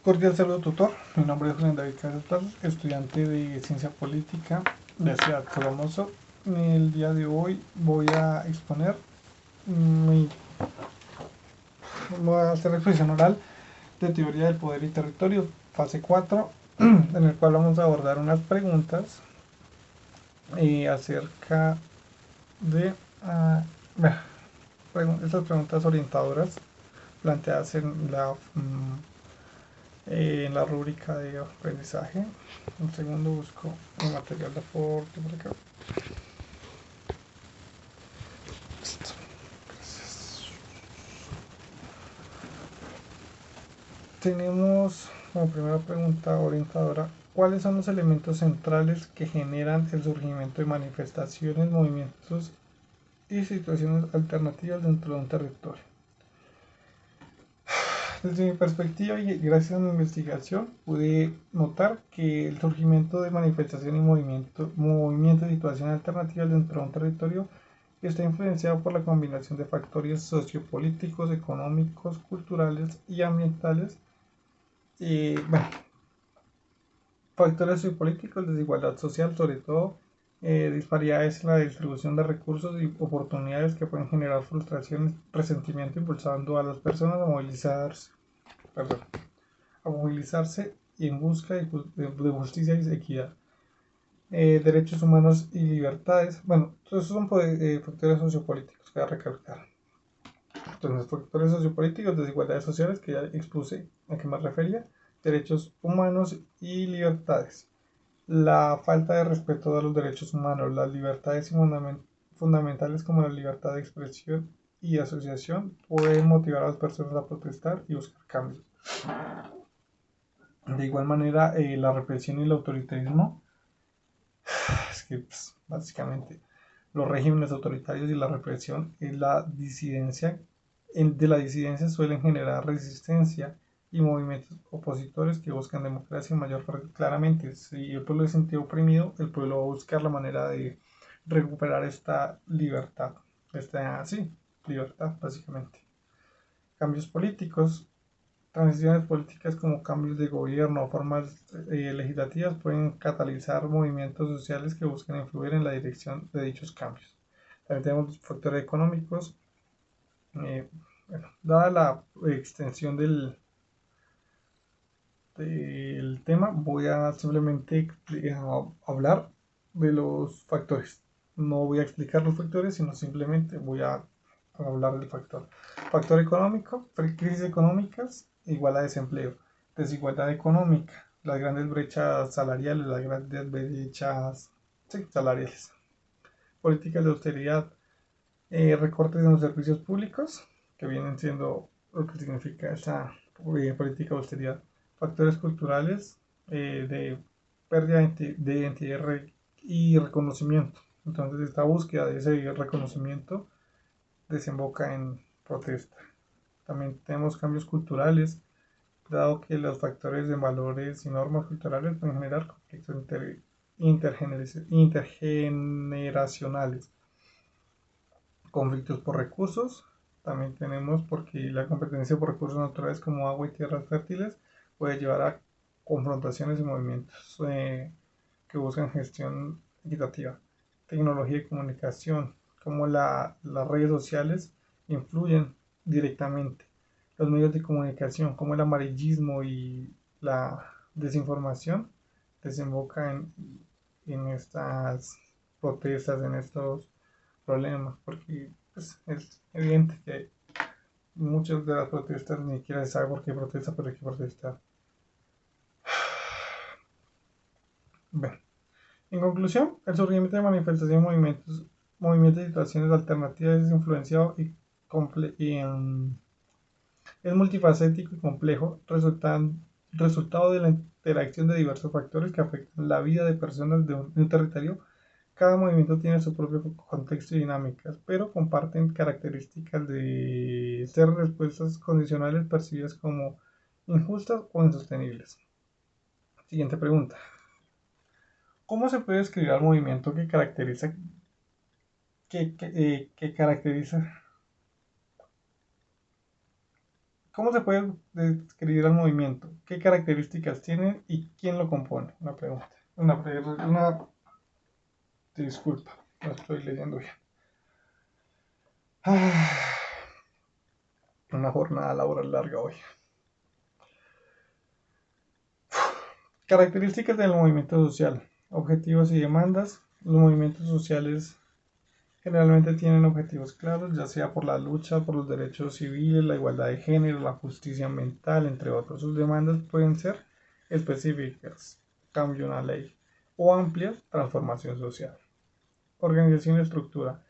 Cordial saludo, tutor. Mi nombre es Julián David Casas, estudiante de Ciencia Política de Ciudad Colomoso. El día de hoy mi, voy a hacer la exposición oral de teoría del poder y territorio, fase 4, en el cual vamos a abordar unas preguntas acerca de estas preguntas orientadoras planteadas en la rúbrica de aprendizaje. Un segundo, busco el material de aporte por acá. Listo. Gracias. Tenemos como primera pregunta orientadora: ¿cuáles son los elementos centrales que generan el surgimiento de manifestaciones, movimientos y situaciones alternativas dentro de un territorio? Desde mi perspectiva y gracias a mi investigación pude notar que el surgimiento de manifestación y movimiento de situaciones alternativas dentro de un territorio está influenciado por la combinación de factores sociopolíticos, económicos, culturales y ambientales. Bueno, factores sociopolíticos, desigualdad social sobre todo, disparidades en la distribución de recursos y oportunidades que pueden generar frustración y resentimiento, impulsando a las personas a movilizarse en busca de justicia y equidad. Derechos humanos y libertades. Bueno, todos esos son factores sociopolíticos que voy a recalcar. Entonces, factores sociopolíticos, desigualdades sociales, que ya expuse a qué me refería, derechos humanos y libertades. La falta de respeto a los derechos humanos, las libertades fundamentales como la libertad de expresión y asociación pueden motivar a las personas a protestar y buscar cambios. De igual manera, la represión y el autoritarismo, es que pues, básicamente los regímenes autoritarios y la represión y la disidencia, de la disidencia suelen generar resistencia y movimientos opositores que buscan democracia y mayor. Claramente, si el pueblo se siente oprimido, el pueblo va a buscar la manera de recuperar esta libertad, libertad básicamente. Cambios políticos. Transiciones políticas como cambios de gobierno o formas legislativas pueden catalizar movimientos sociales que buscan influir en la dirección de dichos cambios. También tenemos factores económicos. Bueno, dada la extensión del tema, voy a simplemente hablar de los factores. No voy a explicar los factores, sino simplemente voy a hablar del factor. Factor económico: crisis económicas igual a desempleo, desigualdad económica, las grandes brechas salariales, las grandes brechas salariales, políticas de austeridad, recortes en los servicios públicos, que vienen siendo lo que significa esa política de austeridad, factores culturales, de pérdida de identidad y reconocimiento. Entonces esta búsqueda de ese reconocimiento desemboca en protesta. También tenemos cambios culturales, dado que los factores de valores y normas culturales pueden generar conflictos intergeneracionales. Conflictos por recursos, también tenemos porque la competencia por recursos naturales como agua y tierras fértiles puede llevar a confrontaciones y movimientos que buscan gestión equitativa. Tecnología y comunicación, como las redes sociales influyen directamente. Los medios de comunicación, como el amarillismo y la desinformación, desemboca en estas protestas, en estos problemas, porque pues, es evidente que muchas de las protestas ni siquiera se sabe por qué protesta, pero hay que protestar. Bueno, en conclusión, el surgimiento de manifestaciones y movimientos y situaciones alternativas es influenciado es multifacético y complejo, resultado de la interacción de diversos factores que afectan la vida de personas de un territorio. Cada movimiento tiene su propio contexto y dinámicas, pero comparten características de ser respuestas condicionales percibidas como injustas o insostenibles. Siguiente pregunta: ¿cómo se puede describir al movimiento que caracteriza ¿Cómo se puede describir al movimiento? ¿Qué características tiene y quién lo compone? Una pregunta. Una disculpa, no estoy leyendo bien. Una jornada laboral larga hoy. Características del movimiento social. Objetivos y demandas. Los movimientos sociales generalmente tienen objetivos claros, ya sea por la lucha por los derechos civiles, la igualdad de género, la justicia ambiental, entre otros. Sus demandas pueden ser específicas, cambio de una ley, o amplias, transformación social. Organización y estructura.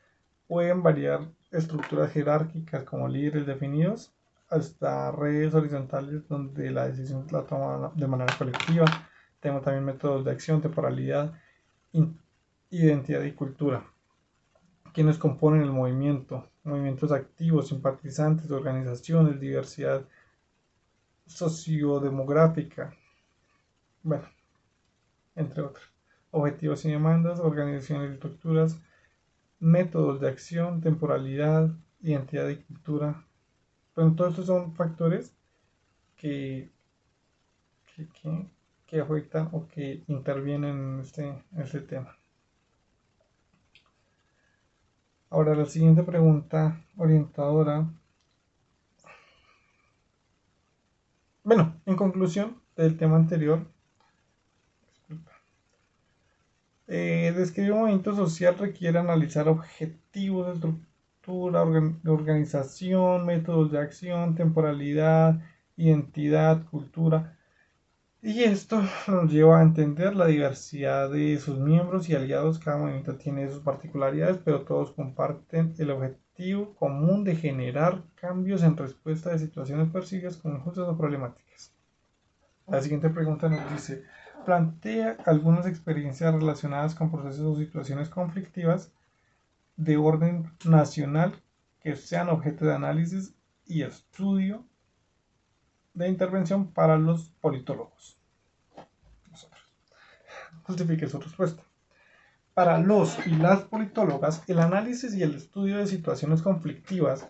Pueden variar estructuras jerárquicas como líderes definidos hasta redes horizontales donde la decisión la toma de manera colectiva. Tenemos también métodos de acción, temporalidad, identidad y cultura. Quienes componen el movimiento, movimientos activos, simpatizantes, organizaciones, diversidad sociodemográfica, bueno, entre otros. Objetivos y demandas, organizaciones y estructuras, métodos de acción, temporalidad, identidad y cultura. Bueno, todos estos son factores que, que, que, que afectan o que intervienen en este tema. Ahora, la siguiente pregunta orientadora. Bueno, en conclusión del tema anterior, describir un movimiento social requiere analizar objetivos, estructura, organización, métodos de acción, temporalidad, identidad, cultura. Y esto nos lleva a entender la diversidad de sus miembros y aliados. Cada movimiento tiene sus particularidades, pero todos comparten el objetivo común de generar cambios en respuesta de situaciones percibidas como injustas o problemáticas. La siguiente pregunta nos dice, plantea algunas experiencias relacionadas con procesos o situaciones conflictivas de orden nacional que sean objeto de análisis y estudio de intervención para los politólogos. Justifique su respuesta. Para los y las politólogas, el análisis y el estudio de situaciones conflictivas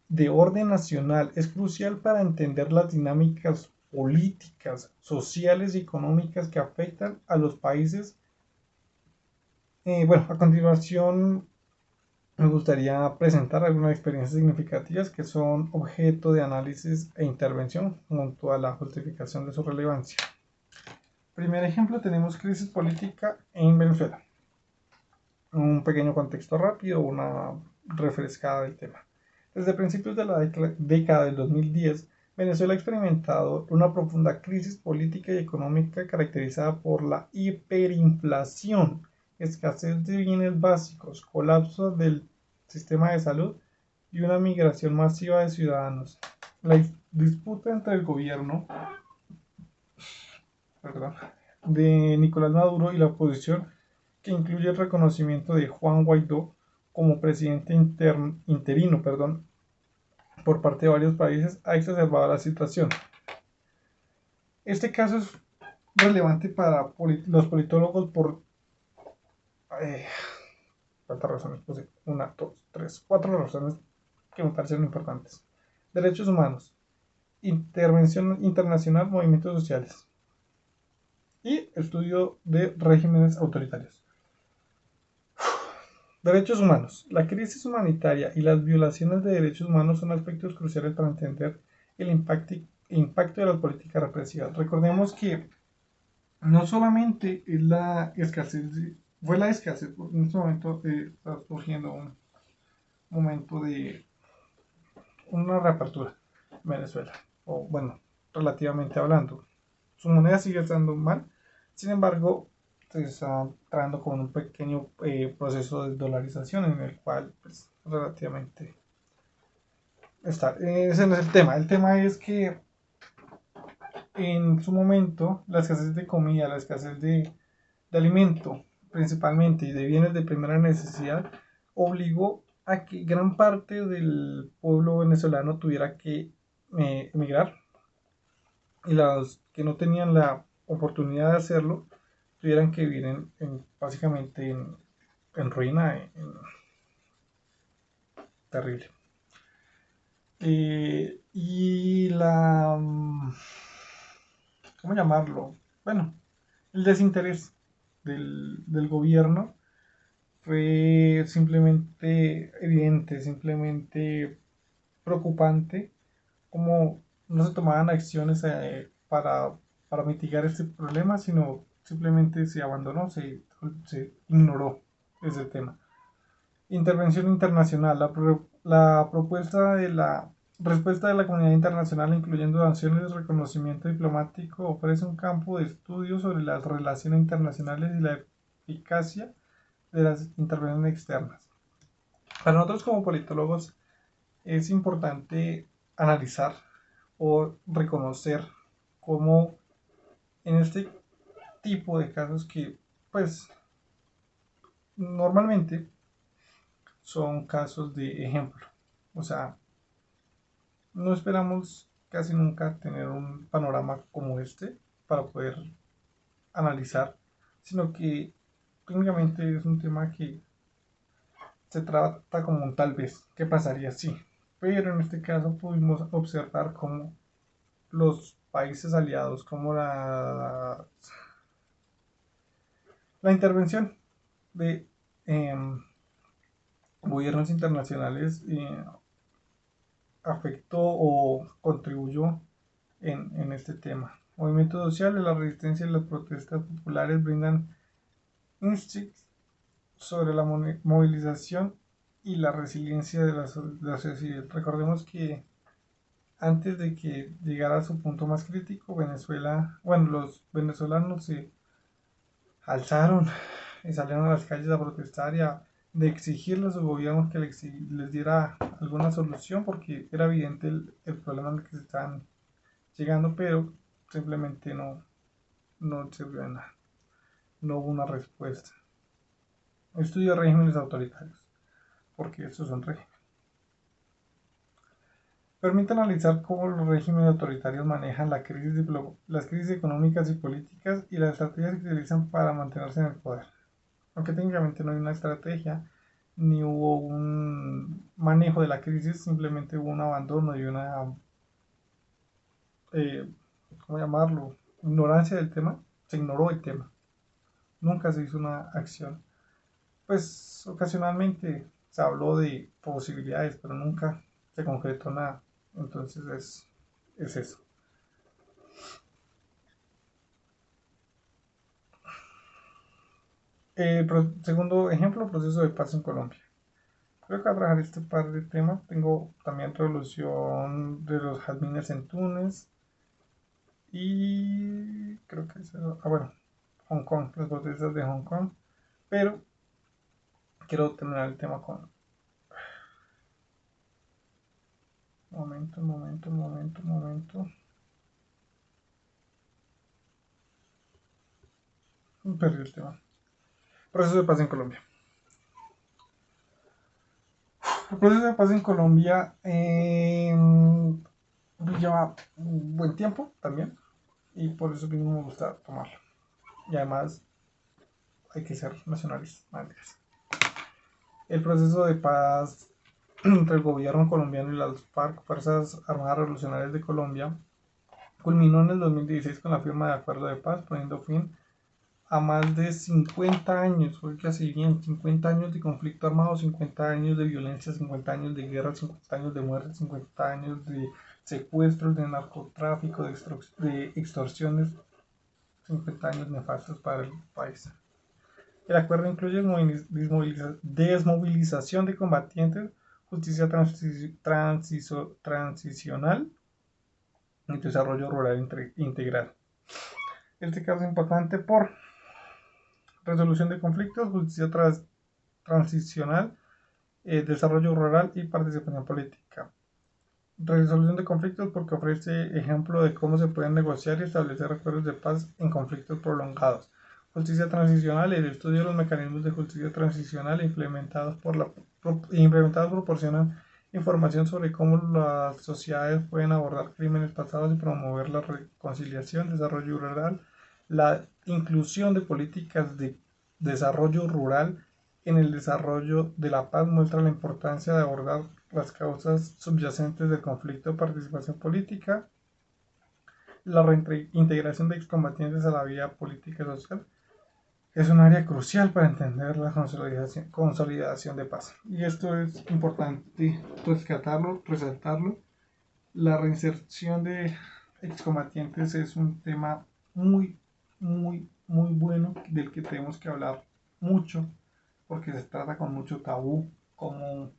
de orden nacional es crucial para entender las dinámicas políticas, sociales y económicas que afectan a los países. Bueno, a continuación me gustaría presentar algunas experiencias significativas que son objeto de análisis e intervención junto a la justificación de su relevancia. Primer ejemplo, tenemos crisis política en Venezuela. Un pequeño contexto rápido, una refrescada del tema. Desde principios de la década del 2010, Venezuela ha experimentado una profunda crisis política y económica caracterizada por la hiperinflación, escasez de bienes básicos, colapso del sistema de salud y una migración masiva de ciudadanos. La disputa entre el gobierno, de Nicolás Maduro y la oposición, que incluye el reconocimiento de Juan Guaidó como presidente interino por parte de varios países, ha exacerbado la situación. Este caso es relevante para los politólogos por ¿cuántas razones? Pues, una, dos, tres, cuatro razones que me parecen importantes. Derechos humanos, intervención internacional, movimientos sociales y estudio de regímenes autoritarios. Derechos humanos. La crisis humanitaria y las violaciones de derechos humanos son aspectos cruciales para entender el impacto de las políticas represivas. Recordemos que no solamente es la escasez, fue la escasez, en este momento está surgiendo un momento de una reapertura en Venezuela, o bueno, relativamente hablando. Su moneda sigue estando mal, sin embargo, se está entrando con un pequeño proceso de dolarización en el cual, pues, relativamente está. Ese no es el tema es que en su momento la escasez de comida, la escasez de alimento principalmente y de bienes de primera necesidad obligó a que gran parte del pueblo venezolano tuviera que emigrar y los que no tenían la oportunidad de hacerlo tuvieran que vivir básicamente en ruina, en, terrible. Y la, ¿cómo llamarlo? Bueno, el desinterés del gobierno fue simplemente evidente, simplemente preocupante, como no se tomaban acciones para mitigar este problema, sino simplemente se abandonó, se ignoró ese tema. Intervención internacional. La propuesta de la respuesta de la comunidad internacional, incluyendo acciones de reconocimiento diplomático, ofrece un campo de estudio sobre las relaciones internacionales y la eficacia de las intervenciones externas. Para nosotros como politólogos es importante analizar o reconocer cómo en este tipo de casos que pues normalmente son casos de ejemplo. O sea, no esperamos casi nunca tener un panorama como este para poder analizar, sino que técnicamente es un tema que se trata como un tal vez, ¿qué pasaría si? Pero en este caso pudimos observar cómo los países aliados, como la intervención de eh, gobiernos internacionales afectó o contribuyó en este tema. Movimientos sociales, la resistencia y las protestas populares brindan insights sobre la movilización y la resiliencia de la sociedad. Recordemos que antes de que llegara a su punto más crítico, Venezuela, bueno, los venezolanos se alzaron y salieron a las calles a protestar y de exigirle a su gobierno que les diera alguna solución porque era evidente el problema en el que se estaban llegando, pero simplemente no sirvió de nada, no hubo una respuesta. Estudio de regímenes autoritarios, porque estos son regímenes. Permite analizar cómo los regímenes autoritarios manejan las crisis económicas y políticas y las estrategias que utilizan para mantenerse en el poder. Aunque técnicamente no hay una estrategia, ni hubo un manejo de la crisis, simplemente hubo un abandono y una, eh, ¿cómo llamarlo?, ignorancia del tema, se ignoró el tema, nunca se hizo una acción. Pues ocasionalmente se habló de posibilidades, pero nunca se concretó nada, entonces es eso. Segundo ejemplo, proceso de paz en Colombia. Creo que a trabajar este par de temas tengo también revolución de los jazmines en Túnez y creo que bueno, Hong Kong, las protestas de Hong Kong, pero quiero terminar el tema con momento, perdí el tema. Proceso de paz en Colombia. El proceso de paz en Colombia lleva un buen tiempo también y por eso mismo me gusta tomarlo. Y además hay que ser nacionalistas. El proceso de paz entre el gobierno colombiano y las FARC, Fuerzas Armadas Revolucionarias de Colombia, culminó en el 2016 con la firma de acuerdo de paz, poniendo fin a más de 50 años, oiga, si bien, 50 años de conflicto armado, 50 años de violencia, 50 años de guerra, 50 años de muerte, 50 años de secuestros, de narcotráfico, de extorsiones, 50 años nefastos para el país. El acuerdo incluye desmovilización de combatientes, justicia transicional y desarrollo rural integral. Este caso es importante por resolución de conflictos, justicia transicional, desarrollo rural y participación política. Resolución de conflictos porque ofrece ejemplo de cómo se pueden negociar y establecer acuerdos de paz en conflictos prolongados. Justicia transicional, el estudio de los mecanismos de justicia transicional implementados proporcionan información sobre cómo las sociedades pueden abordar crímenes pasados y promover la reconciliación, desarrollo rural, la inclusión de políticas de desarrollo rural en el desarrollo de la paz muestra la importancia de abordar las causas subyacentes del conflicto de participación política, la reintegración de excombatientes a la vida política y social, es un área crucial para entender la consolidación de paz. Y esto es importante rescatarlo, resaltarlo. La reinserción de excombatientes es un tema muy, muy bueno del que tenemos que hablar mucho, porque se trata con mucho tabú, como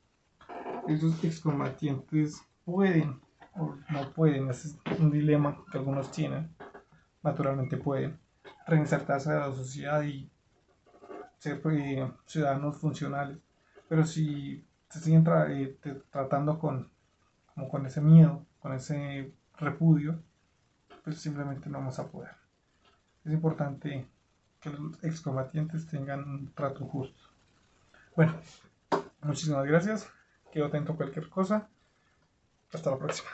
esos excombatientes pueden o no pueden, ese es un dilema que algunos tienen, naturalmente pueden reinsertarse a la sociedad y ser ciudadanos funcionales, pero si se siguen tratando como con ese miedo, con ese repudio, pues simplemente no vamos a poder. Es importante que los excombatientes tengan un trato justo. Bueno, muchísimas gracias. Quedo atento a cualquier cosa. Hasta la próxima.